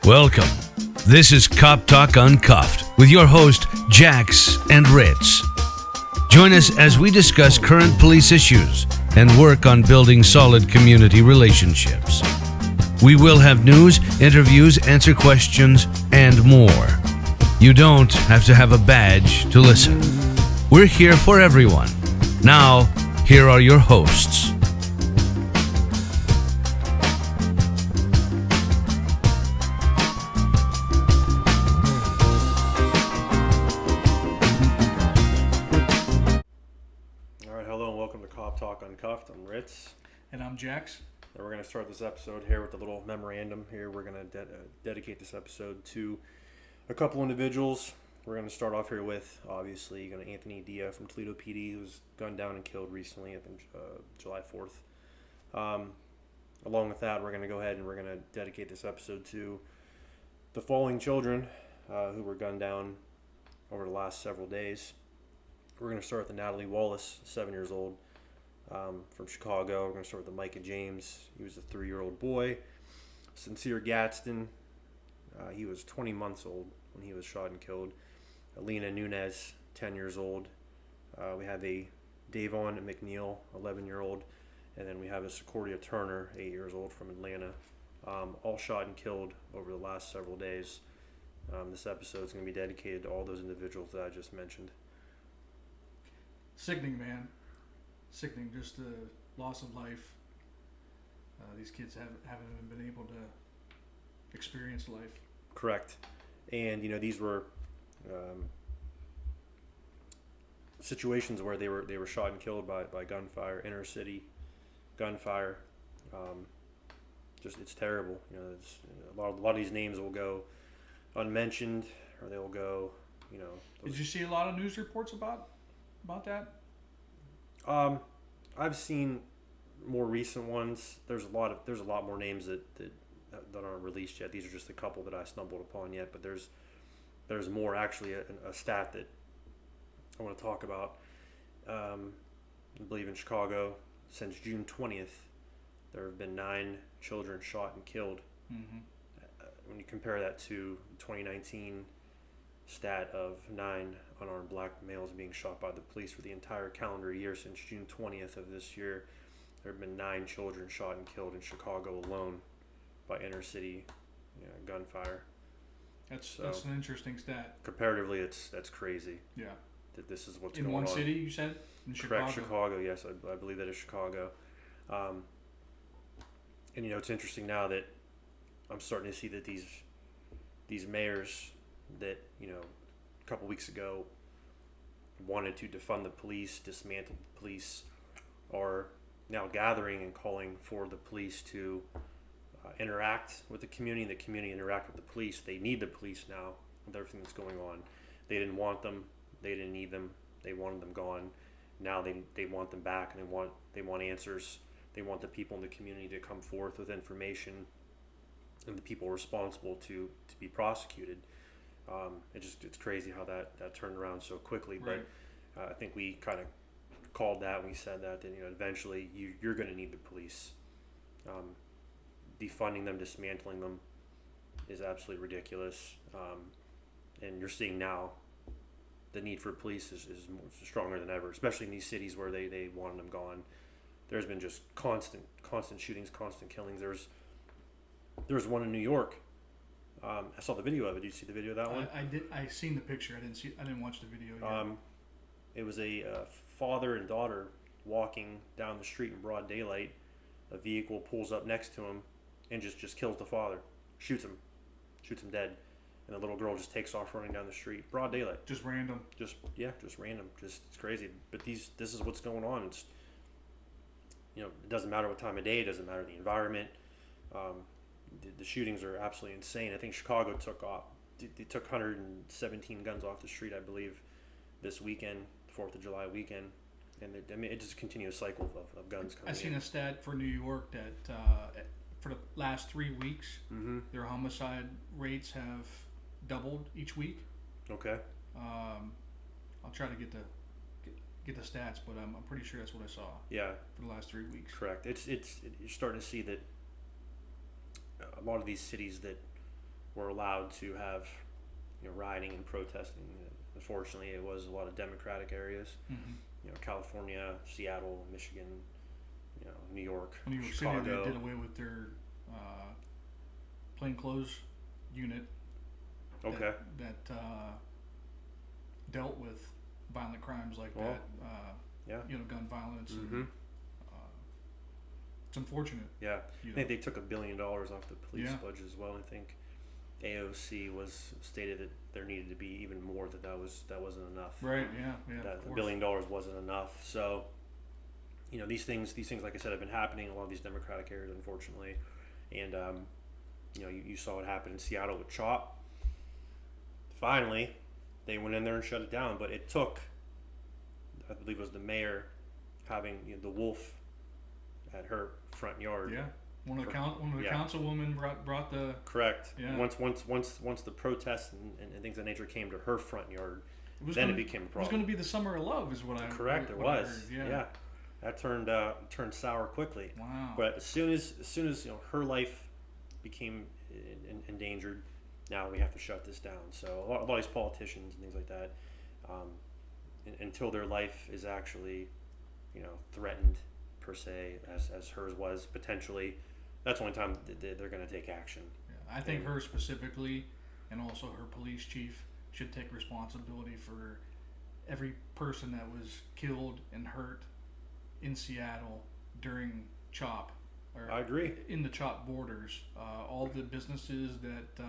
Welcome. This is Cop Talk Uncuffed with your host, Jax and Ritz. Join us as we discuss current police issues and work on building solid community relationships. We will have news, interviews, answer questions, and more. You don't have to have a badge to listen. We're here for everyone. Now, here are your hosts. Uncuffed. I'm Ritz. And I'm Jax. And we're going to start this episode here with a little memorandum here. We're going to dedicate this episode to a couple individuals. We're going to start off here with, obviously, Anthony Dia from Toledo PD, who was gunned down and killed recently, I think July 4th. Along with that, we're going to go ahead and we're going to dedicate this episode to the falling children who were gunned down over the last several days. We're going to start with the Natalia Wallace, 7 years old. From Chicago. We're going to start with the Mekhi James. He was a 3-year-old boy. Secoriea Gaston. He was 20 months old when he was shot and killed. Lena Nunez, 10 years old. We have a Davon McNeal, 11-year-old. And then we have a Secoriea Turner, 8 years old, from Atlanta. All shot and killed over the last several days. This episode is going to be dedicated to all those individuals that I just mentioned. Sickening, man. Sickening, just the loss of life. These kids haven't even been able to experience life. Correct. And, these were situations where they were shot and killed by gunfire, inner city gunfire. It's terrible. A lot of these names will go unmentioned, or they will go, Did you see a lot of news reports about that? I've seen more recent ones. There's a lot more names that aren't released yet. These are just a couple that I stumbled upon yet, but there's more. Actually, a stat that I want to talk about. I believe in Chicago, since June 20th, there have been 9 children shot and killed. Mm-hmm. When you compare that to 2019 stat of 9 unarmed black males being shot by the police for the entire calendar year since June 20th of this year, there have been 9 children shot and killed in Chicago alone by inner city gunfire. That's an interesting stat. Comparatively, that's crazy. Yeah. That this is what's in going on. In one city, you said? In Correct, Chicago. Yes, I believe that is Chicago. And it's interesting now that I'm starting to see that these mayors that a couple weeks ago wanted to defund the police, dismantle the police, are now gathering and calling for the police to interact with the community, and the community interact with the police. They need the police now with everything that's going on. They didn't want them. They didn't need them. They wanted them gone. Now they want them back, and they want answers. They want the people in the community to come forth with information, and the people responsible to be prosecuted. It's crazy how that turned around so quickly. Right. But I think we kind of called that when we said that eventually you're going to need the police. Defunding them, dismantling them is absolutely ridiculous. And you're seeing now the need for police is stronger than ever, especially in these cities where they wanted them gone. There's been just constant shootings, constant killings. There's one in New York. I saw the video of it. Did you see the video of that one? I did. I seen the picture. I didn't watch the video yet. It was a father and daughter walking down the street in broad daylight. A vehicle pulls up next to him and just kills the father, shoots him dead, and the little girl just takes off running down the street, broad daylight. Just random. Just random. It's crazy. But this is what's going on. It's it doesn't matter what time of day. It doesn't matter the environment. The shootings are absolutely insane. I think Chicago they took 117 guns off the street, I believe, this weekend, 4th of July weekend. And it just continues a cycle of guns coming in. I seen a stat for New York that for the last 3 weeks, mm-hmm. their homicide rates have doubled each week. Okay. I'll try to get the stats, but I'm pretty sure that's what I saw. Yeah. For the last 3 weeks. Correct. You're starting to see that a lot of these cities that were allowed to have, rioting and protesting. Unfortunately, it was a lot of Democratic areas. California, Seattle, Michigan, New York, New York Chicago. City, they did away with their plainclothes unit. Okay. That dealt with violent crimes like Well, that. Gun violence. Mm-hmm. And, it's unfortunate. Yeah. I think they took $1 billion off the police budget as well. I think AOC was stated that there needed to be even more. That wasn't enough. Right. Yeah. That $1 billion wasn't enough. So, these things, like I said, have been happening in a lot of these Democratic areas, unfortunately, and you saw it happen in Seattle with CHOP. Finally, they went in there and shut it down, but it took, I believe it was the mayor having the wolf at her front yard. Yeah. One of the councilwomen brought the correct. Yeah. Once the protests and things of that nature came to her front yard, it became a problem. It was going to be the summer of love, is what I correct. It what was. I heard. Yeah. That turned sour quickly. Wow. But as soon as her life became endangered, now we have to shut this down. So a lot of these politicians and things like that, until their life is actually, threatened per se, as hers was potentially, that's the only time they're going to take action. Yeah, I think her specifically, and also her police chief, should take responsibility for every person that was killed and hurt in Seattle during CHOP. I agree. In the CHOP borders, all the businesses that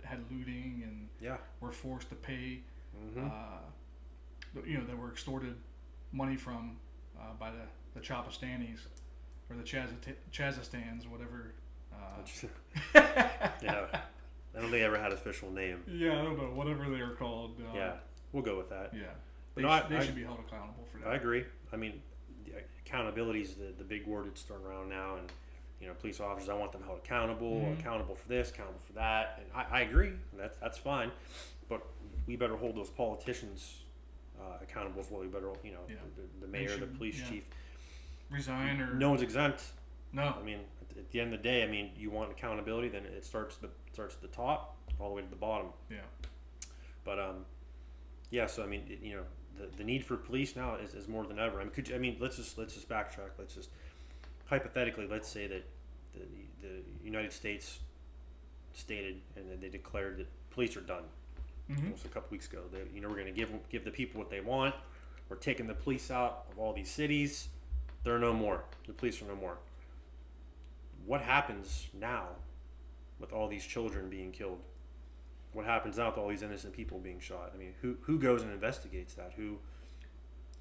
had looting and were forced to pay, that were extorted money from by the Chapastanis or the Chazastans, whatever. Yeah, I don't think they ever had an official name. Yeah, I don't know, whatever they are called. Yeah, we'll go with that. Yeah, they should be held accountable for that. I agree. I mean, accountability is the big word that's thrown around now, and police officers, I want them held accountable, accountable for this, accountable for that, and I agree. That's fine, but we better hold those politicians accountable as well. We better, the mayor, the police chief, resign or no one's exempt. No, I mean, at the end of the day, you want accountability, then it starts at the top all the way to the bottom. Yeah. But so the need for police now is more than ever. Let's just backtrack. Let's just hypothetically, let's say that the United States stated and then they declared that police are done. Almost a couple weeks ago. We're going to give the people what they want. We're taking the police out of all these cities. They're no more. The police are no more. What happens now with all these children being killed? What happens now with all these innocent people being shot? Who goes and investigates that?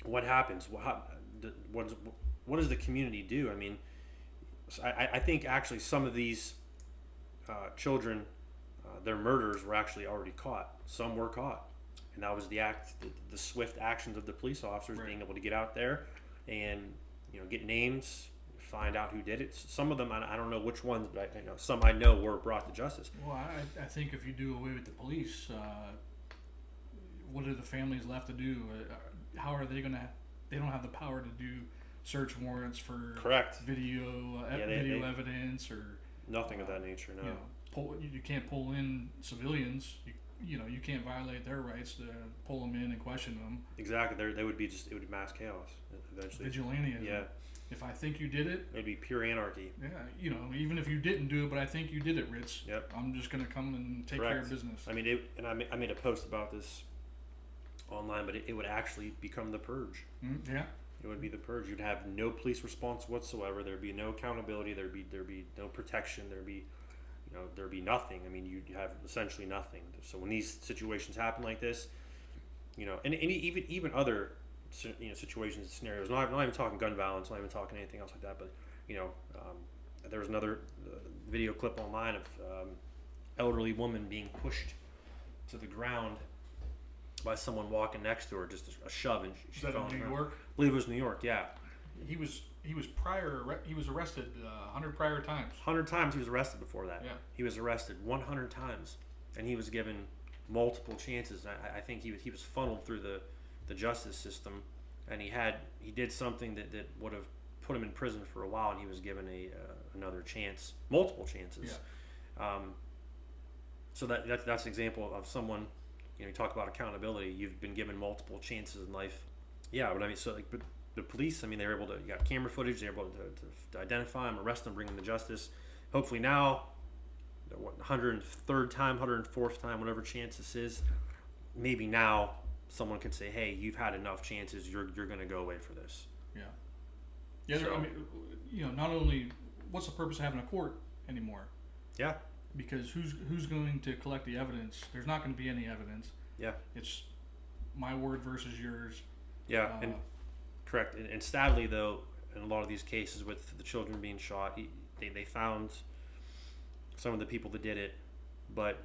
What happens? What does the community do? I think actually some of these children, their murders were actually already caught. Some were caught, and that was the swift actions of the police officers being able to get out there and get names, find out who did it. Some of them, I don't know which ones, but some I know were brought to justice. Well, I think if you do away with the police, what are the families left to do? How are they gonna? They don't have the power to do search warrants for video evidence or nothing of that nature. No, you can't pull in civilians. You can't violate their rights to pull them in and question them. Exactly. It would be mass chaos eventually. Vigilantism. Yeah. If I think you did it, it'd be pure anarchy. Yeah. Even if you didn't do it, but I think you did it, Ritz. Yep. I'm just gonna come and take care of business. I made a post about this online, but it would actually become the purge. Yeah. It would be the purge. You'd have no police response whatsoever. There'd be no accountability. There'd be no protection. There'd be nothing. You'd have essentially nothing. So when these situations happen like this, and even other situations and scenarios. Not even talking gun violence. Not even talking anything else like that. But there was another video clip online of elderly woman being pushed to the ground by someone walking next to her, just a shove, and she fell on the ground. New York? I believe it was New York. Yeah. He was arrested 100 prior times. 100 times he was arrested before that. Yeah. He was arrested 100 times, and he was given multiple chances. I think he was funneled through the justice system, and he did something that would have put him in prison for a while, and he was given another chance, multiple chances. Yeah. So that's an example of someone, you talk about accountability. You've been given multiple chances in life. Yeah, but I mean, but the police, I mean, they're able to, you got camera footage, they're able to identify them, arrest them, bring them to justice. Hopefully now, 103rd time, 104th time, whatever chance this is, maybe now someone can say, hey, you've had enough chances, you're going to go away for this. Yeah. Yeah, so, I mean, not only, what's the purpose of having a court anymore? Yeah. Because who's going to collect the evidence? There's not going to be any evidence. Yeah. It's my word versus yours. Yeah, and correct. And sadly, though, in a lot of these cases with the children being shot, they found some of the people that did it, but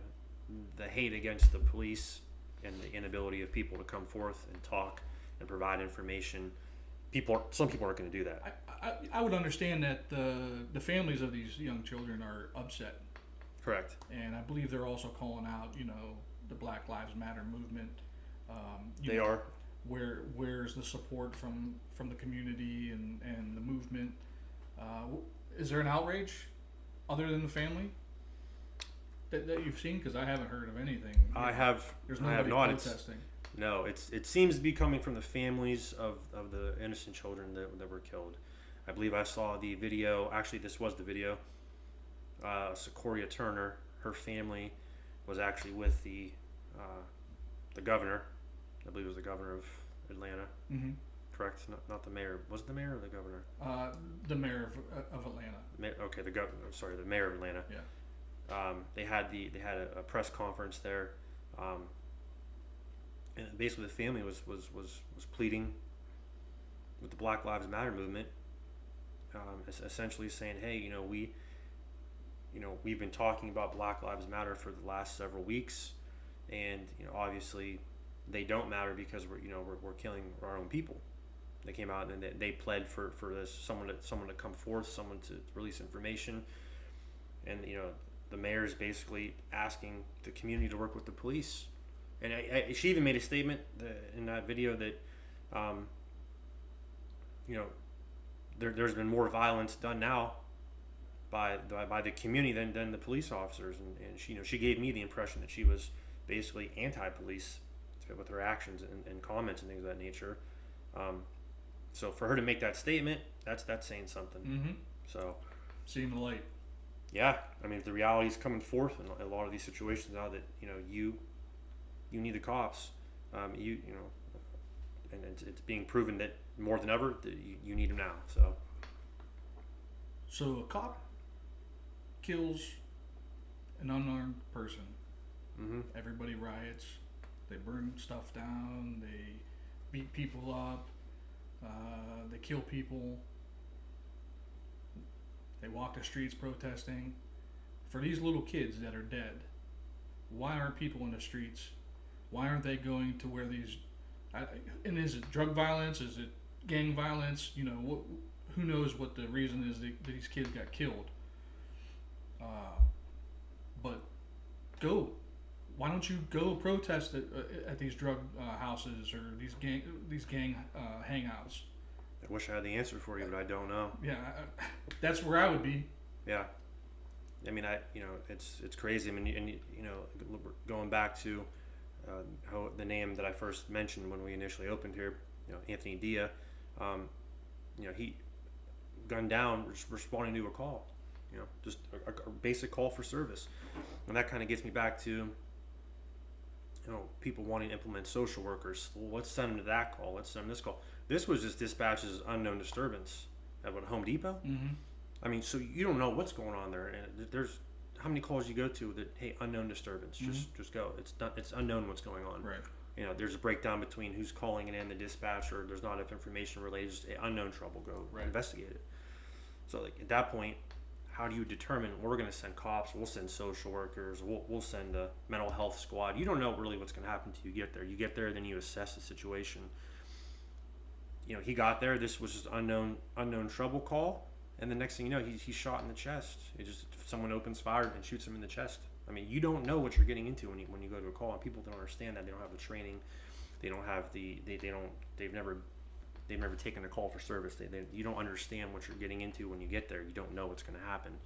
the hate against the police and the inability of people to come forth and talk and provide information, some people aren't going to do that. I would understand that the families of these young children are upset. Correct. And I believe they're also calling out, the Black Lives Matter movement. They are. Where's the support from the community and the movement? Is there an outrage other than the family that you've seen? Because I haven't heard of anything. There's nobody protesting. No, it seems to be coming from the families of the innocent children that were killed. I believe I saw the video. Actually, this was the video. Secoriea Turner, her family was actually with the governor. I believe it was the governor of Atlanta. Mm-hmm. Correct? Not the mayor. Was it the mayor or the governor? The mayor of Atlanta. Okay, the mayor of Atlanta. Yeah. They had a press conference there, and basically the family was pleading with the Black Lives Matter movement, essentially saying, hey, we've been talking about Black Lives Matter for the last several weeks, and obviously they don't matter because we're killing our own people. They came out and they pled for this someone to come forth, someone to release information, and the mayor's basically asking the community to work with the police. And she even made a statement in that video that there's been more violence done now by the community than the police officers, and she gave me the impression that she was basically anti-police with her actions and comments and things of that nature. So for her to make that statement, that's saying something. Mm-hmm. So seeing the light. Yeah, I mean, if the reality is coming forth in a lot of these situations now that you need the cops, and it's being proven that more than ever that you need them now. So a cop kills an unarmed person. Mm-hmm. Everybody riots. They burn stuff down. They beat people up. They kill people. They walk the streets protesting. For these little kids that are dead, why aren't people in the streets? Why aren't they going to where these... and is it drug violence? Is it gang violence? Who knows what the reason is that these kids got killed. But go. Why don't you go protest at these drug houses or these gang hangouts? I wish I had the answer for you, but I don't know. Yeah, that's where I would be. Yeah, I mean, it's crazy. I mean, and going back to how the name that I first mentioned when we initially opened here, Anthony Dia, he gunned down responding to a call, just a basic call for service, and that kind of gets me back to. People wanting to implement social workers. Well, let's send them to that call. Let's send them this call. This was just dispatched as unknown disturbance at Home Depot. Mm-hmm. I mean, so you don't know what's going on there. And there's how many calls you go to that, hey, unknown disturbance. Mm-hmm. Just go. It's unknown what's going on. Right. There's a breakdown between who's calling it in the dispatcher. There's not enough information related. Just unknown trouble. Go investigate it. So at that point, how do you determine we're going to send cops, we'll send social workers, we'll send a mental health squad? You don't know really what's going to happen till you get there. You get there, then you assess the situation. He got there, this was just unknown trouble call, and the next thing you know, he's shot in the chest. Someone opens fire and shoots him in the chest. I mean, you don't know what you're getting into when you go to a call, and people don't understand that. They don't have the training. They don't have they've never taken a call for service. You don't understand what you're getting into when you get there. You don't know what's going to happen.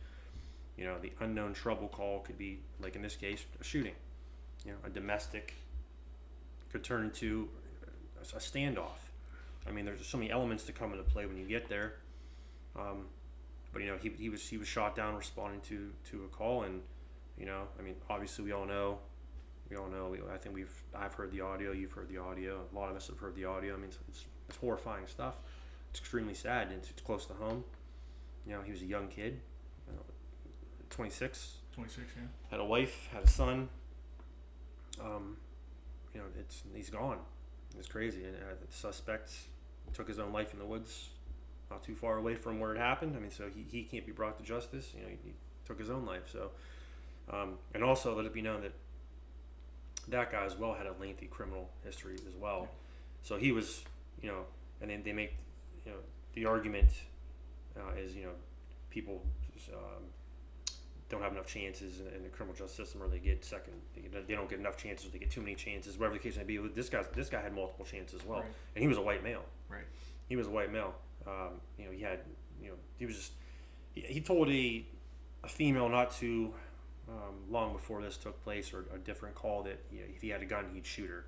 The unknown trouble call could be, like in this case, a shooting. A domestic could turn into a standoff. I mean, there's so many elements to come into play when you get there. But he was shot down responding to a call, and I mean, obviously we all know. I think I've heard the audio. You've heard the audio. A lot of us have heard the audio. I mean, it's horrifying stuff. It's extremely sad, and it's close to home. He was a young kid, 26. 26, yeah. Had a wife, had a son. He's gone. It's crazy. And the suspect took his own life in the woods, not too far away from where it happened. I mean, so he can't be brought to justice. He took his own life. So, and also let it be known that guy as well had a lengthy criminal history as well. Yeah. So he was, and then they make, the argument is, people don't have enough chances in the criminal justice system, or they get second. They don't get enough chances. Or they get too many chances. Whatever the case may be. This guy had multiple chances as well, right. And he was a white male. Right. He was a white male. He had, he was just. He told a female not too long before this took place, or a different call, that if he had a gun, he'd shoot her.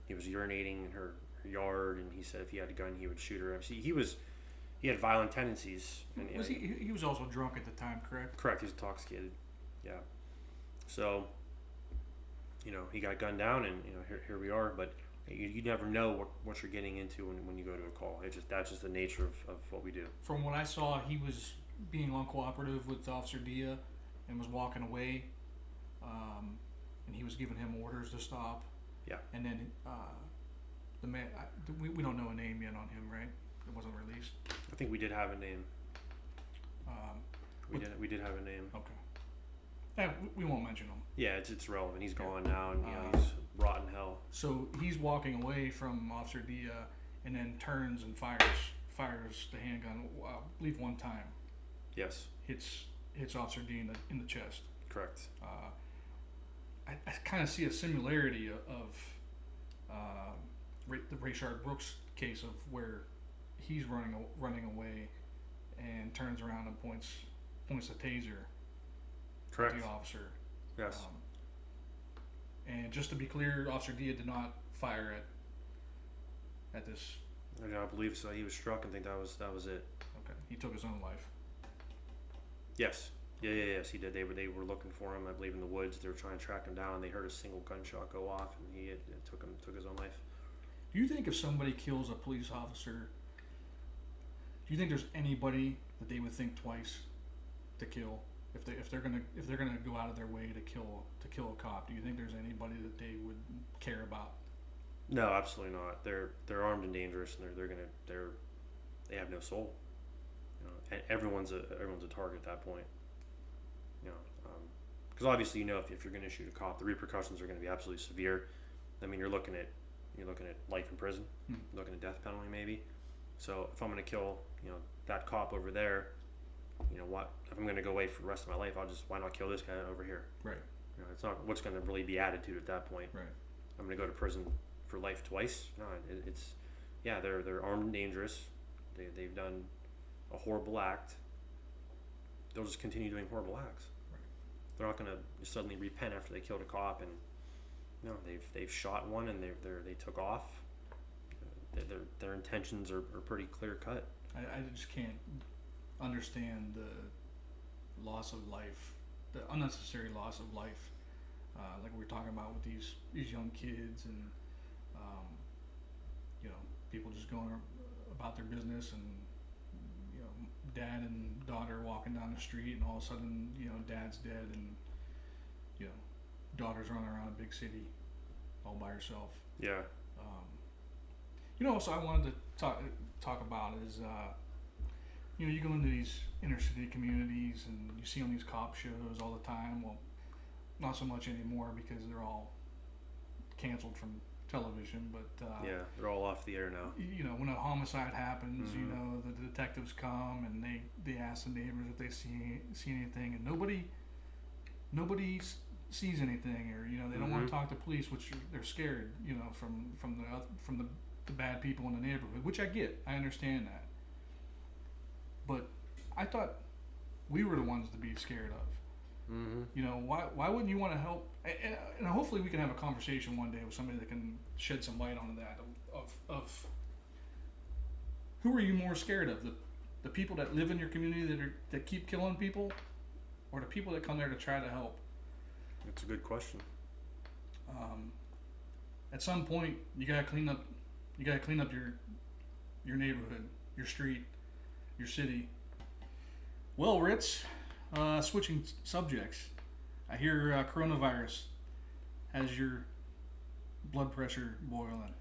He was urinating in her yard, and he said if he had a gun, he would shoot her. He had violent tendencies. And, he was also drunk at the time, correct? Correct. He was intoxicated. Yeah. So, he got gunned down, and here we are. But you never know what you're getting into when you go to a call. That's just the nature of what we do. From what I saw, he was being uncooperative with Officer Dia and was walking away, and he was giving him orders to stop. Yeah. And then the man, we don't know a name yet on him, right? It wasn't released. I think we did have a name. We did have a name. Okay. Yeah, we won't mention him. Yeah, it's relevant. He's gone now, and he's rotten hell. So he's walking away from Officer Dia, and then turns and fires the handgun. I believe one time. Yes. Hits Officer Dia in the chest. Correct. I kind of see a similarity of the Rayshard Brooks case, of where he's running away and turns around and points the taser. Correct. At the officer. Yes. And just to be clear, Officer Dia did not fire at this. I believe so. He was struck and think that was it. Okay. He took his own life. Yes. Yes, he did. They were looking for him, I believe, in the woods. They were trying to track him down, and they heard a single gunshot go off, and he took his own life. Do you think if somebody kills a police officer, do you think there's anybody that they would think twice to kill? If they're gonna go out of their way to kill a cop, do you think there's anybody that they would care about? No, absolutely not. They're armed and dangerous, and they have no soul. And everyone's a target at that point. Because obviously, if you're going to shoot a cop, the repercussions are going to be absolutely severe. I mean, you're looking at life in prison, you're looking at death penalty maybe. So if I'm going to kill that cop over there, what if I'm going to go away for the rest of my life? Why not kill this guy over here? Right. It's not what's going to really be added to at that point. Right. I'm going to go to prison for life twice. No, they're armed and dangerous. They've done a horrible act. They'll just continue doing horrible acts. Right. They're not going to suddenly repent after they killed a cop, and they've shot one and they took off. Their intentions are pretty clear cut. I just can't understand the loss of life, the unnecessary loss of life, like we were talking about with these young kids, and people just going about their business, and dad and daughter walking down the street, and all of a sudden dad's dead, and daughter's running around a big city all by herself. Yeah. Also I wanted to talk about is you go into these inner city communities, and you see on these cop shows all the time. Well, not so much anymore because they're all canceled from television, but yeah, they're all off the air now. When a homicide happens, the detectives come and they ask the neighbors if they see anything, and nobody sees anything, or they don't want to talk to police, which they're scared, from the bad people in the neighborhood, which I get. I understand that. But I thought we were the ones to be scared of. Mm-hmm. You know, why wouldn't you want to help? And hopefully we can have a conversation one day with somebody that can shed some light onto that of who are you more scared of, the people that live in your community that keep killing people, or the people that come there to try to help? That's a good question. At some point, you gotta clean up your neighborhood, your street, your city. Well, Ritz, switching subjects. I hear coronavirus has your blood pressure boiling.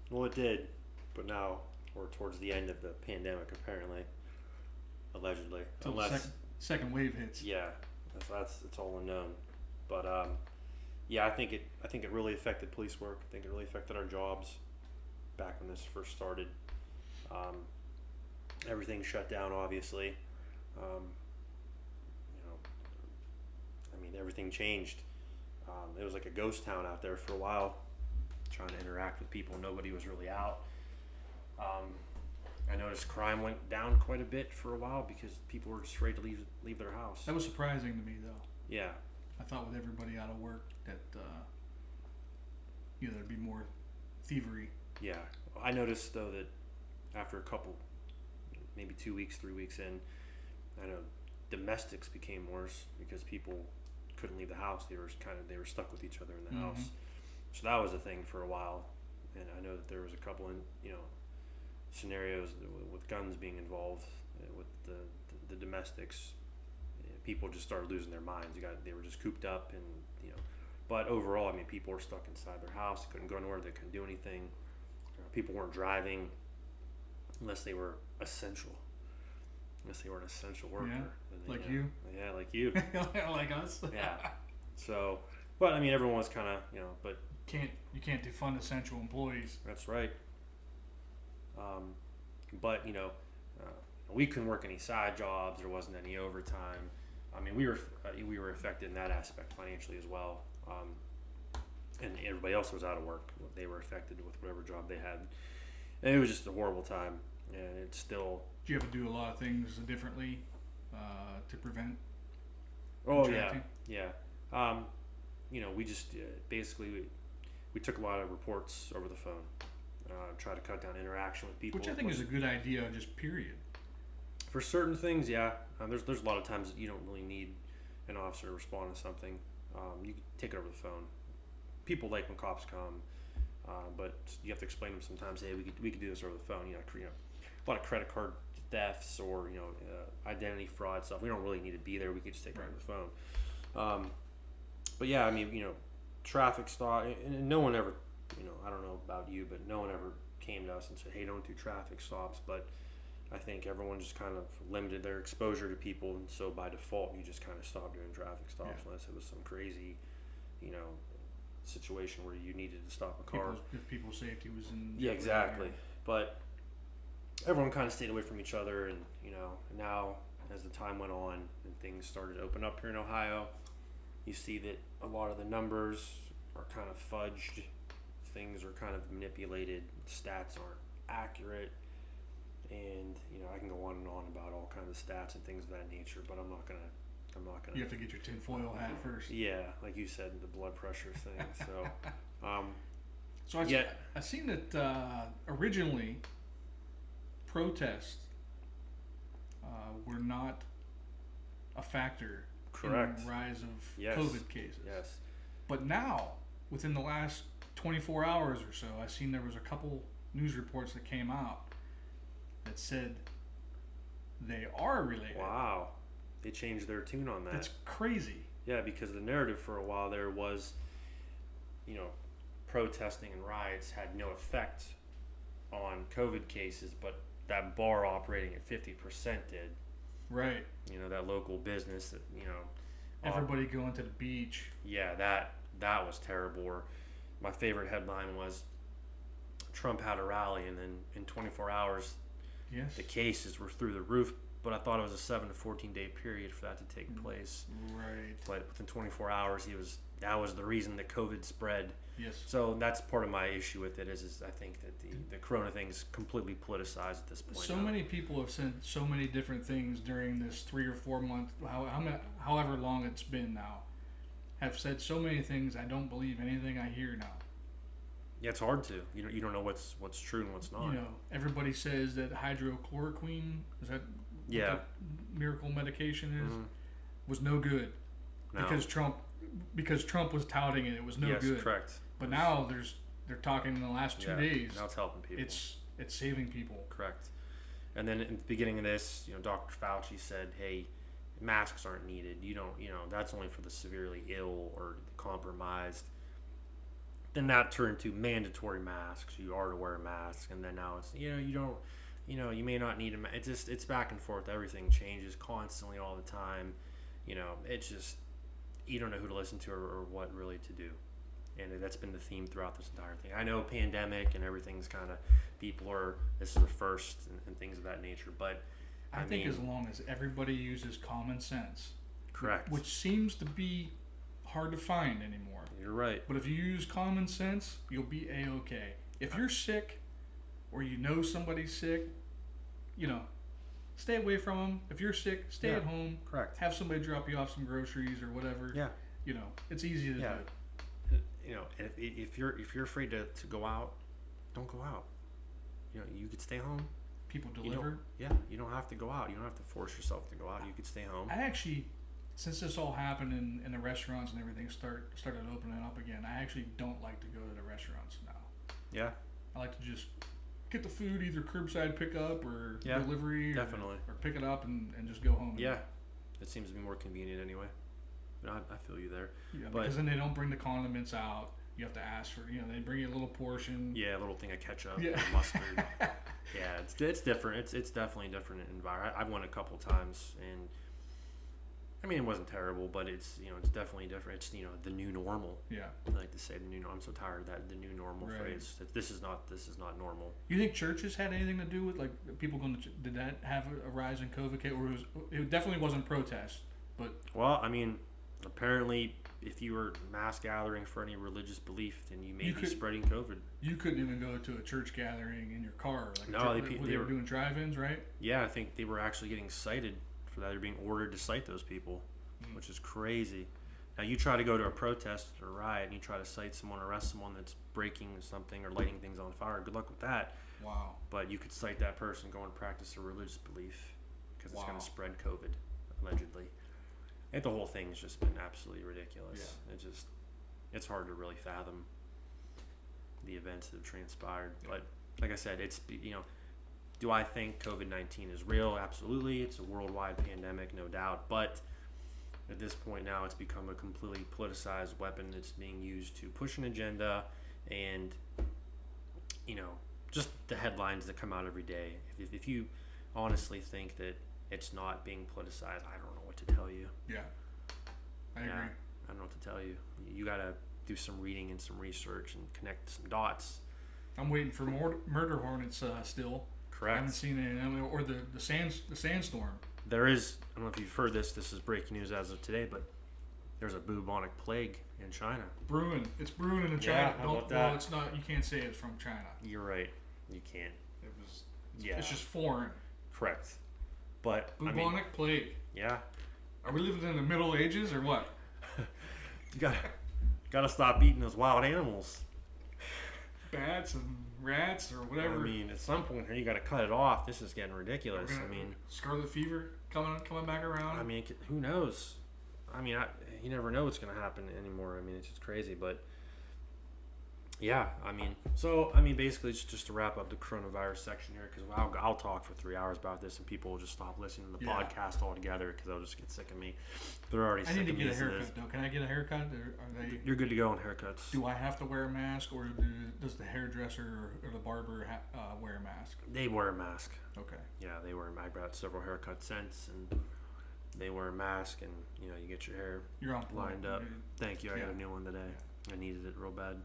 Well, it did, but now we're towards the end of the pandemic, apparently, allegedly. Until the second wave hits. Yeah, it's all unknown. But yeah, I think it really affected police work. I think it really affected our jobs back when this first started. Everything shut down, obviously. Everything changed. It was like a ghost town out there for a while, trying to interact with people. Nobody was really out. I noticed crime went down quite a bit for a while because people were just afraid to leave their house. That was surprising to me, though. Yeah. I thought with everybody out of work that there'd be more thievery. Yeah. I noticed, though, that after a couple, maybe 2 weeks, 3 weeks in, I know domestics became worse because people couldn't leave the house. They were stuck with each other in the house. So that was a thing for a while. And I know that there was a couple scenarios with guns being involved with the domestics. People just started losing their minds. They were just cooped up, and but overall, people were stuck inside their house. They couldn't go anywhere. They couldn't do anything. People weren't driving unless they were essential. Unless they were an essential worker. Yeah, like you. Yeah, like you. Like us. Yeah. So, but everyone was kind of but you can't defund essential employees. That's right. But we couldn't work any side jobs. There wasn't any overtime. We were affected in that aspect financially as well. And everybody else was out of work. They were affected with whatever job they had. And it was just a horrible time. And it's still. Do you have to do a lot of things differently to prevent? Oh yeah. We just basically we took a lot of reports over the phone. Try to cut down interaction with people. Which I think is a good idea, just period. For certain things, yeah. There's a lot of times that you don't really need an officer to respond to something. You can take it over the phone. People like when cops come, but you have to explain to them sometimes. Hey, we could do this over the phone. A lot of credit card thefts or identity fraud stuff. We don't really need to be there. We could just take it over the phone. But yeah, traffic stop, and no one ever. I don't know about you, but no one ever came to us and said, hey, don't do traffic stops. But I think everyone just kind of limited their exposure to people, and so by default, you just kind of stopped doing traffic stops unless it was some crazy, situation where you needed to stop a car. If people's safety was in. Yeah, exactly. But everyone kind of stayed away from each other, and now as the time went on and things started to open up here in Ohio, you see that a lot of the numbers are kind of fudged. Things are kind of manipulated. Stats aren't accurate, and I can go on and on about all kinds of stats and things of that nature. But I'm not gonna. You have to get your tinfoil hat first. Yeah, like you said, the blood pressure thing. So, I seen that originally protests were not a factor correct. in the rise of COVID cases. Yes. But now, within the last 24 hours or so, I seen there was a couple news reports that came out that said they are related. Wow. They changed their tune on that. That's crazy. Yeah, because the narrative for a while there was, protesting and riots had no effect on COVID cases, but that bar operating at 50% did. Right. That local business that, everybody going to the beach. Yeah, that was terrible. Or my favorite headline was Trump had a rally, and then in 24 hours, the cases were through the roof but I thought it was a 7 to 14 day period for that to take place. Right. But within 24 hours, that was the reason that COVID spread. Yes. So that's part of my issue with it is I think that the corona thing is completely politicized at this point. So many people have said so many different things during this 3 or 4 month, however long it's been now, have said so many things. I don't believe anything I hear now. Yeah, it's hard to. You don't know what's true and what's not. You know, everybody says that hydrochloroquine, is that what Yeah. the miracle medication is, was no good. No. Because Trump was touting it. It was no good. Yes, correct. But now they're talking in the last 2 days. Now it's helping people. It's saving people. Correct. And then in the beginning of this, Dr. Fauci said, "Hey, masks aren't needed. That's only for the severely ill or compromised." Then that turned to mandatory masks. You are to wear a mask, and then now it's you don't, you may not need a mask. It's back and forth. Everything changes constantly all the time. It's just you don't know who to listen to or what really to do. And that's been the theme throughout this entire thing. I know pandemic and everything's kind of this is the first and things of that nature. But I think as long as everybody uses common sense, correct, which seems to be hard to find anymore. You're right. But if you use common sense, you'll be A-okay. If you're sick, or you know somebody's sick, stay away from them. If you're sick, stay at home. Correct. Have somebody drop you off some groceries or whatever. Yeah. It's easy to do. If you're afraid to go out, don't go out. You could stay home. People deliver. You don't have to go out. You don't have to force yourself to go out. You could stay home. I actually, since this all happened and the restaurants and everything started opening up again, I actually don't like to go to the restaurants now. Yeah. I like to just get the food, either curbside pickup or delivery, definitely, or pick it up and just go home. Yeah, it seems to be more convenient anyway. I feel you there. Yeah, because then they don't bring the condiments out. You have to ask for, they bring you a little portion. Yeah, a little thing of ketchup, and mustard. Yeah, it's different. It's definitely a different environment. I've went a couple times, and I mean, it wasn't terrible, but it's definitely different. It's the new normal. Yeah, I like to say the new normal. I'm so tired of that the new normal phrase. This is not normal. You think churches had anything to do with people going to? Did that have a rise in COVID case, or it definitely wasn't protest? But I mean, apparently, if you were mass gathering for any religious belief, then you may be spreading COVID. You couldn't even go to a church gathering in your car. They were doing drive-ins, right? Yeah, I think they were actually getting cited for that. They're being ordered to cite those people, which is crazy. Now, you try to go to a protest or a riot, and you try to cite someone, arrest someone that's breaking something or lighting things on fire. Good luck with that. Wow. But you could cite that person going to practice a religious belief because it's going to spread COVID, allegedly. The whole thing's just been absolutely ridiculous. Yeah. It's hard to really fathom the events that have transpired. Yeah. But like I said, do I think COVID-19 is real? Absolutely. It's a worldwide pandemic, no doubt. But at this point now, it's become a completely politicized weapon that's being used to push an agenda and, just the headlines that come out every day. If you honestly think that it's not being politicized, I don't know what to tell you. Yeah, I agree. I don't know what to tell you. You got to do some reading and some research and connect some dots. I'm waiting for more murder hornets still. Correct. I haven't seen any, or the sandstorm. There is, I don't know if you've heard this is breaking news as of today, but there's a bubonic plague in China. It's brewing in China. How about that? Well, it's not, you can't say it's from China. You're right. You can't. It's just foreign. Correct. But bubonic plague. Yeah. Are we living in the Middle Ages or what? You gotta stop eating those wild animals. Bats and rats or whatever. I mean, at some point here, you gotta cut it off. This is getting ridiculous. Scarlet fever coming back around. I mean, who knows? I mean, you never know what's gonna happen anymore. I mean, it's just crazy, but. Yeah, basically, just to wrap up the coronavirus section here, because I'll talk for 3 hours about this, and people will just stop listening to the podcast altogether because they'll just get sick of me. They're already sick of me. I need to get a haircut, though. Can I get a haircut? You're good to go on haircuts. Do I have to wear a mask, or does the hairdresser or the barber wear a mask? They wear a mask. Okay. Yeah, they wear a mask. I've got several haircuts since, and they wear a mask, and you get your hair lined up. Thank you. I got a new one today. I needed it real bad.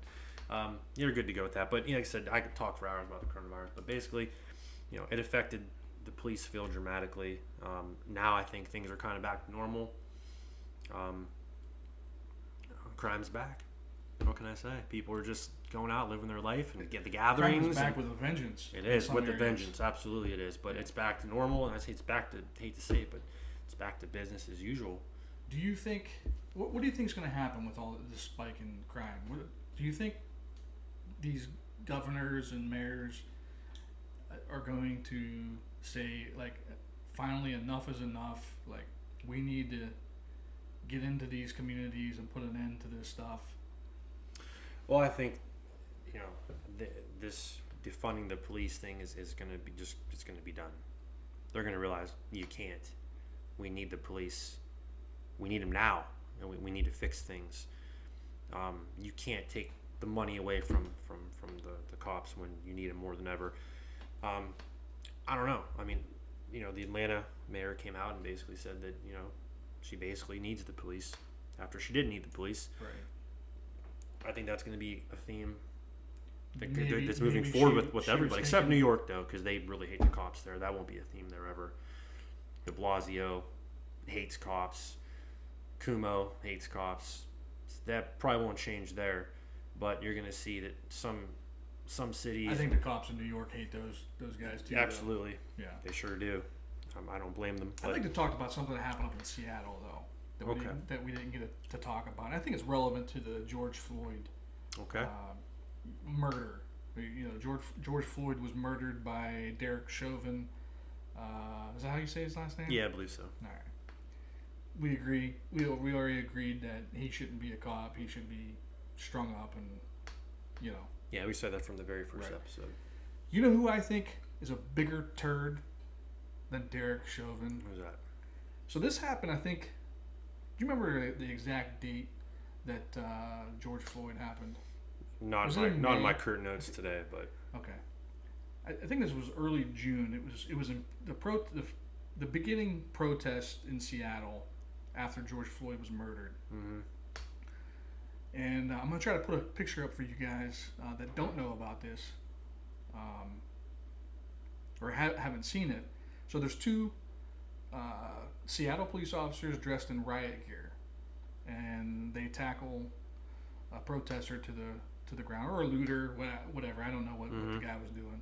You're good to go with that. But like I said, I could talk for hours about the coronavirus. But basically, it affected the police failed dramatically. Now I think things are kind of back to normal. Crime's back. What can I say? People are just going out, living their life, and get the gatherings. Crime is back with a vengeance. It is with a vengeance. Absolutely, it is. But it's back to normal, and I say it's back to, hate to say it, but it's back to business as usual. Do you think? What do you think is going to happen with all this spike in crime? Do you think these governors and mayors are going to say, like, finally enough is enough? Like, we need to get into these communities and put an end to this stuff? Well, I think, this defunding the police thing is going to be it's going to be done. They're going to realize you can't. We need the police. We need them now, and we need to fix things. You can't take the money away from the cops when you need them more than ever. I don't know. I mean, the Atlanta mayor came out and basically said that, she basically needs the police after she didn't need the police. Right. I think that's going to be a theme that's moving forward with everybody, except New York, though, because they really hate the cops there. That won't be a theme there ever. De Blasio hates cops. Cuomo hates cops. That probably won't change there, but you're going to see that some cities. I think the cops in New York hate those guys too. Absolutely. Though. Yeah. They sure do. I don't blame them. I'd like to talk about something that happened up in Seattle, though, that we didn't get to talk about. I think it's relevant to the George Floyd murder. George Floyd was murdered by Derek Chauvin. Is that how you say his last name? Yeah, I believe so. All right. We agree. We already agreed that he shouldn't be a cop. He should be strung up and, Yeah, we said that from the very first episode. You know who I think is a bigger turd than Derek Chauvin? Who's that? So this happened, I think. Do you remember the exact date that George Floyd happened? Not in my current notes today, but okay. I think this was early June. It was in the beginning protest in Seattle after George Floyd was murdered. Mm-hmm. And I'm gonna try to put a picture up for you guys that don't know about this, or haven't seen it. So there's two Seattle police officers dressed in riot gear, and they tackle a protester to the ground, or a looter, whatever. I don't know what the guy was doing.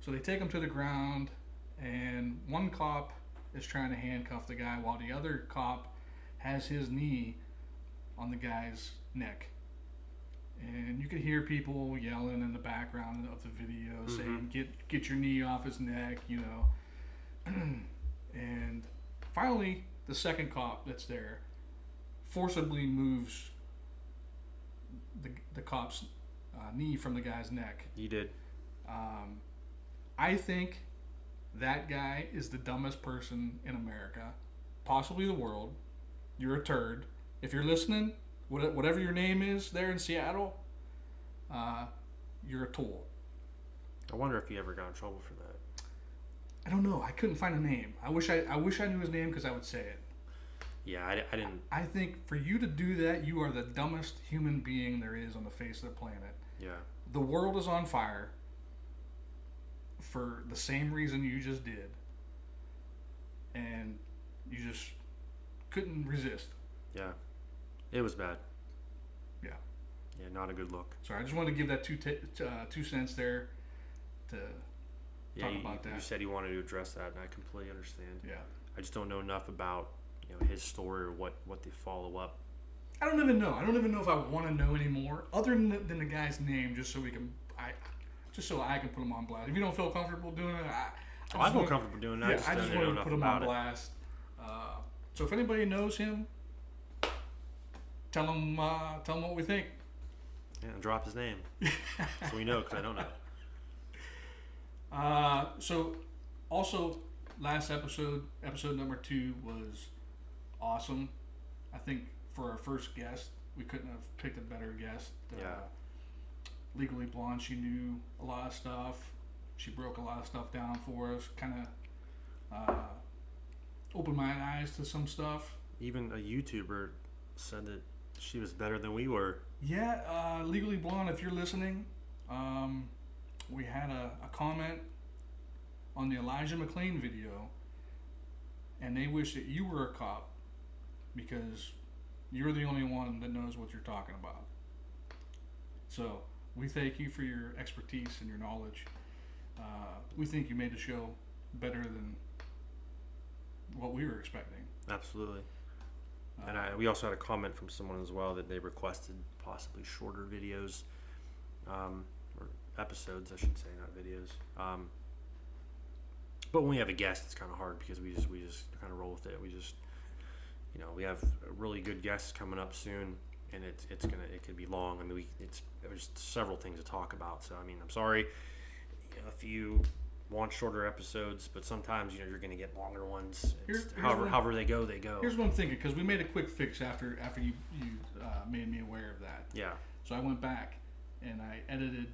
So they take him to the ground, and one cop is trying to handcuff the guy while the other cop has his knee on the guy's neck. And you could hear people yelling in the background of the video saying, get your knee off his neck, And finally, the second cop that's there forcibly moves the cop's knee from the guy's neck. He did. I think that guy is the dumbest person in America, possibly the world. You're a turd. If you're listening, whatever your name is there in Seattle, you're a tool. I wonder if he ever got in trouble for that. I don't know. I couldn't find a name. I wish I knew his name because I would say it. Yeah, I didn't. I think for you to do that, you are the dumbest human being there is on the face of the planet. Yeah. The world is on fire for the same reason you just did. And you just couldn't resist. Yeah. It was bad. Yeah. Yeah, not a good look. Sorry, I just wanted to give that 2 cents there to talk about that. You said you wanted to address that, and I completely understand. Yeah. I just don't know enough about his story or what they follow up. I don't even know. I don't even know if I want to know anymore, other than the guy's name, just so I can put him on blast. If you don't feel comfortable doing it, I feel comfortable doing that. Yeah, I just want to put him on blast. So if anybody knows him, tell him what we think. Yeah, and drop his name so we know, because I don't know. So also last episode number 2 was awesome. I think for our first guest, we couldn't have picked a better guest. Legally Blonde, she knew a lot of stuff. She broke a lot of stuff down for us, kind of opened my eyes to some stuff. Even a YouTuber said that she was better than we were. Yeah, Legally Blonde, if you're listening, we had a comment on the Elijah McClain video, and they wish that you were a cop because you're the only one that knows what you're talking about. So we thank you for your expertise and your knowledge. We think you made the show better than what we were expecting. Absolutely. And we also had a comment from someone as well that they requested possibly shorter videos, or episodes, I should say, not videos. But when we have a guest, it's kind of hard because we just kind of roll with it. We just, we have really good guests coming up soon, and it could be long. I mean, there's several things to talk about. So I mean, I'm sorry if you want shorter episodes, but sometimes you're going to get longer ones. However they go. Here's what I'm thinking, because we made a quick fix after you made me aware of that. Yeah. So I went back and I edited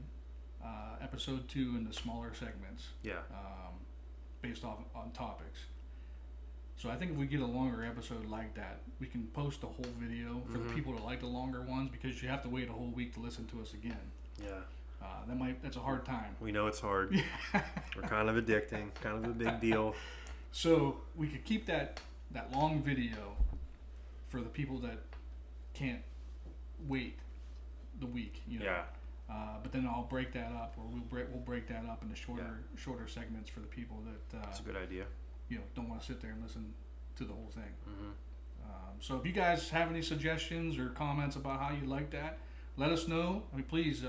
episode 2 into smaller segments. Yeah. Based on topics. So I think if we get a longer episode like that, we can post a whole video for the people that like the longer ones, because you have to wait a whole week to listen to us again. Yeah. That's a hard time. We know it's hard. We're kind of addicting, kind of a big deal. So we could keep that long video for the people that can't wait the week. Yeah. But then I'll break that up, or we'll break that up into shorter segments for the people that. That's a good idea. Don't want to sit there and listen to the whole thing. So if you guys have any suggestions or comments about how you like that, let us know. I mean, please,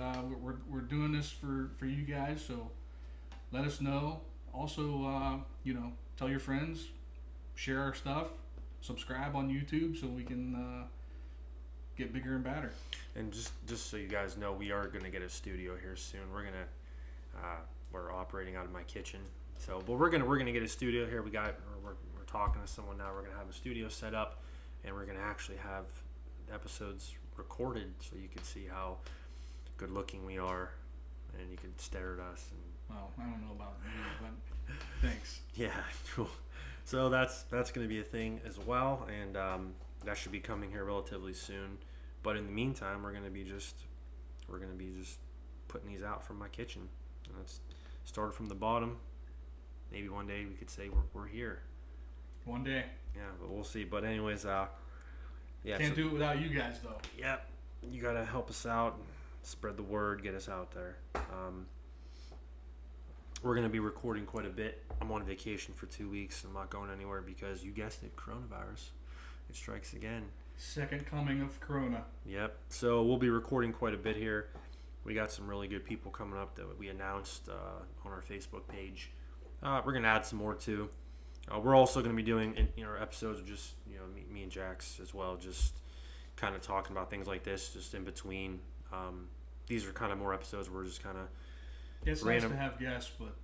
we're doing this for you guys, so let us know. Also, tell your friends, share our stuff, subscribe on YouTube so we can get bigger and badder. And just so you guys know, we are going to get a studio here soon. We're operating out of my kitchen. So, but we're gonna get a studio here. We're talking to someone now. We're gonna have a studio set up, and we're gonna actually have episodes recorded so you can see how good looking we are, and you can stare at us. Well, I don't know about me, but thanks. Yeah, cool. So that's gonna be a thing as well, and that should be coming here relatively soon. But in the meantime, we're gonna be just putting these out from my kitchen. And let's start from the bottom. Maybe one day we could say we're here. One day. Yeah, but we'll see. But anyways, Can't do it without you guys, though. Yeah, you gotta help us out, spread the word, get us out there. We're gonna be recording quite a bit. I'm on vacation for 2 weeks. I'm not going anywhere because, you guessed it, coronavirus. It strikes again. Second coming of Corona. Yep. So we'll be recording quite a bit here. We got some really good people coming up that we announced on our Facebook page. We're going to add some more too. We're also going to be doing our episodes of just me and Jax as well, just kind of talking about things like this just in between. These are kind of more episodes where we're just kind of it's random. Nice to have guests, but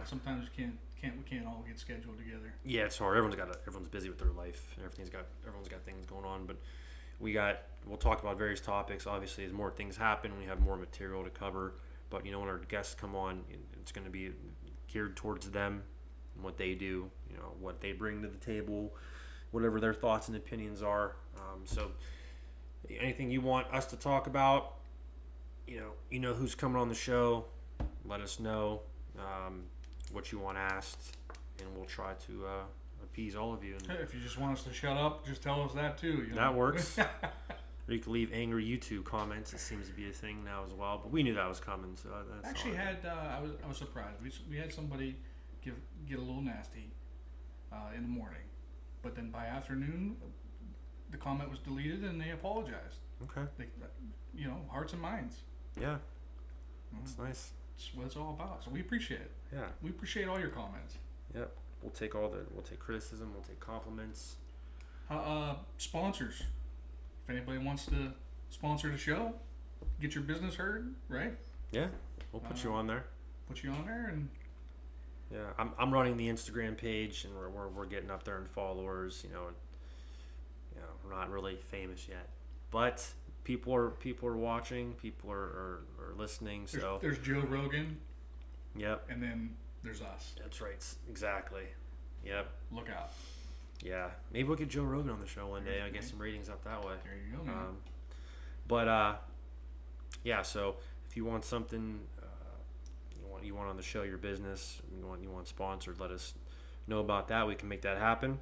sometimes we can't all get scheduled together. Yeah, it's hard. Everyone's busy with their life, and everyone's got things going on. But we'll talk about various topics. Obviously, as more things happen, we have more material to cover. But when our guests come on, it's going to be geared towards them and what they do, what they bring to the table, whatever their thoughts and opinions are. So anything you want us to talk about, who's coming on the show, let us know what you want asked, and we'll try to appease all of you. And if you just want us to shut up, just tell us that too. That works. Or you can leave angry YouTube comments. It seems to be a thing now as well. But we knew that was coming, so that's actually I was surprised. We had somebody get a little nasty in the morning, but then by afternoon, the comment was deleted and they apologized. Okay. Hearts and minds. Yeah. That's nice. That's what it's all about. So we appreciate it. Yeah. We appreciate all your comments. Yep. We'll take criticism. We'll take compliments. Sponsors. If anybody wants to sponsor the show, get your business heard, right? Yeah, we'll put you on there. Put you on there, and yeah, I'm running the Instagram page, and we're getting up there in followers. We're not really famous yet, but people are watching, people are listening. So there's Joe Rogan. Yep. And then there's us. That's right. Exactly. Yep. Look out. Yeah, maybe we'll get Joe Rogan on the show one day. I get some ratings up that way. There you go, man. But yeah, so if you want something, you want on the show, your business, you want sponsored, let us know about that. We can make that happen.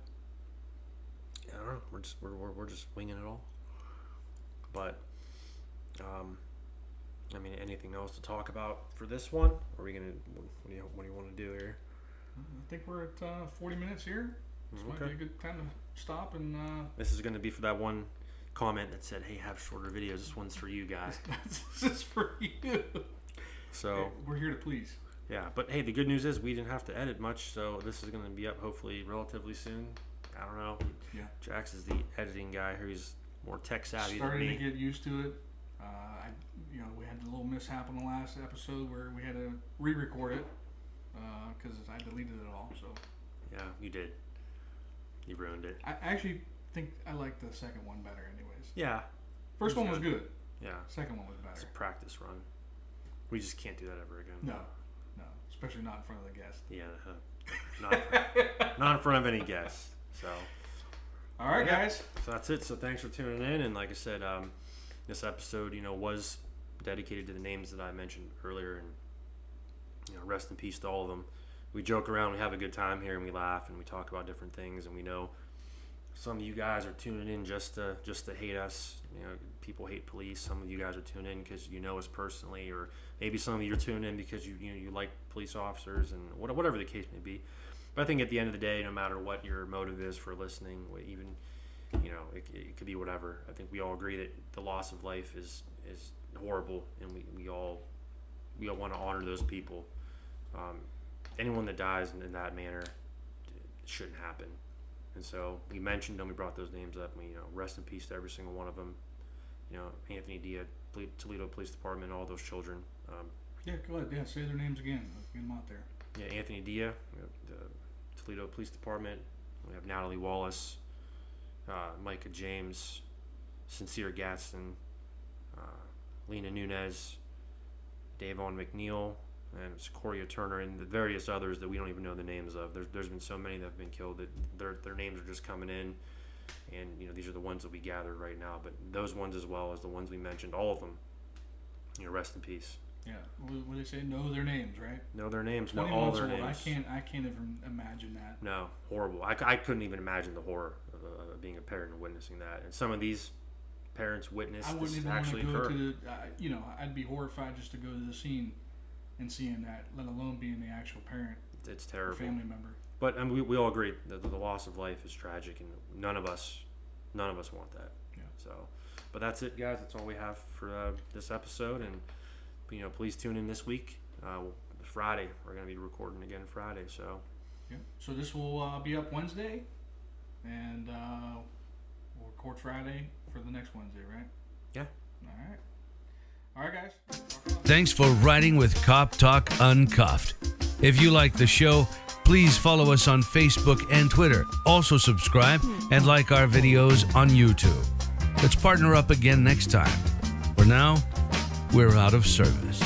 I don't know. We're just winging it all. But I mean, anything else to talk about for this one? Are we gonna? What do you want to do here? I think we're at 40 minutes here. This might be a good time to stop and. This is going to be for that one comment that said, "Hey, have shorter videos." This one's for you guys. This is for you. So hey, we're here to please. Yeah, but hey, the good news is we didn't have to edit much, so this is going to be up hopefully relatively soon. I don't know. Yeah. Jax is the editing guy who's more tech savvy Starting than me. to get used to it. We had a little mishap in the last episode where we had to re-record it because I deleted it all. So. Yeah, you did. You ruined it. I actually think I like the second one better, anyways. Yeah. First one was good. Yeah. Second one was better. It's a practice run. We just can't do that ever again. No, especially not in front of the guest. Yeah, not in front of any guests. So. All right, guys. So that's it. So thanks for tuning in. And like I said, this episode, was dedicated to the names that I mentioned earlier, and rest in peace to all of them. We joke around, we have a good time here, and we laugh, and we talk about different things, and we know some of you guys are tuning in just to hate us. People hate police. Some of you guys are tuning in because you know us personally, or maybe some of you are tuning in because you like police officers, and whatever the case may be. But I think at the end of the day, no matter what your motive is for listening, even it could be whatever. I think we all agree that the loss of life is horrible, and we all want to honor those people. Anyone that dies in that manner, it shouldn't happen. And so we mentioned them, we brought those names up. We rest in peace to every single one of them. Anthony Dia, Toledo Police Department, all those children. Yeah, go ahead. Yeah, say their names again. Let's get them out there. Yeah, Anthony Dia, the Toledo Police Department. We have Natalia Wallace, Mekhi James, Sincere Gaston, Lena Nunez, Davon McNeal, and Secoriea Turner, and the various others that we don't even know the names of. There's been so many that have been killed that their names are just coming in, and these are the ones that we gathered right now. But those ones as well as the ones we mentioned, all of them, rest in peace. Yeah, what do they say? Know their names, right? Know their names. Know all their names. I can't even imagine that. No, horrible. I couldn't even imagine the horror of being a parent and witnessing that. And some of these parents witnessed this actually occur. I wouldn't even want to go to I'd be horrified just to go to the scene and seeing that, let alone being the actual parent. It's terrible. Or family member. But we all agree that the loss of life is tragic, and none of us want that. Yeah. So, but that's it, guys. That's all we have for this episode, and please tune in this week. Friday, we're gonna be recording again Friday. So. Yeah. So this will be up Wednesday, and we'll record Friday for the next Wednesday, right? Yeah. All right, guys. Thanks for riding with Cop Talk Uncuffed. If you like the show, please follow us on Facebook and Twitter. Also subscribe and like our videos on YouTube. Let's partner up again next time. For now, we're out of service.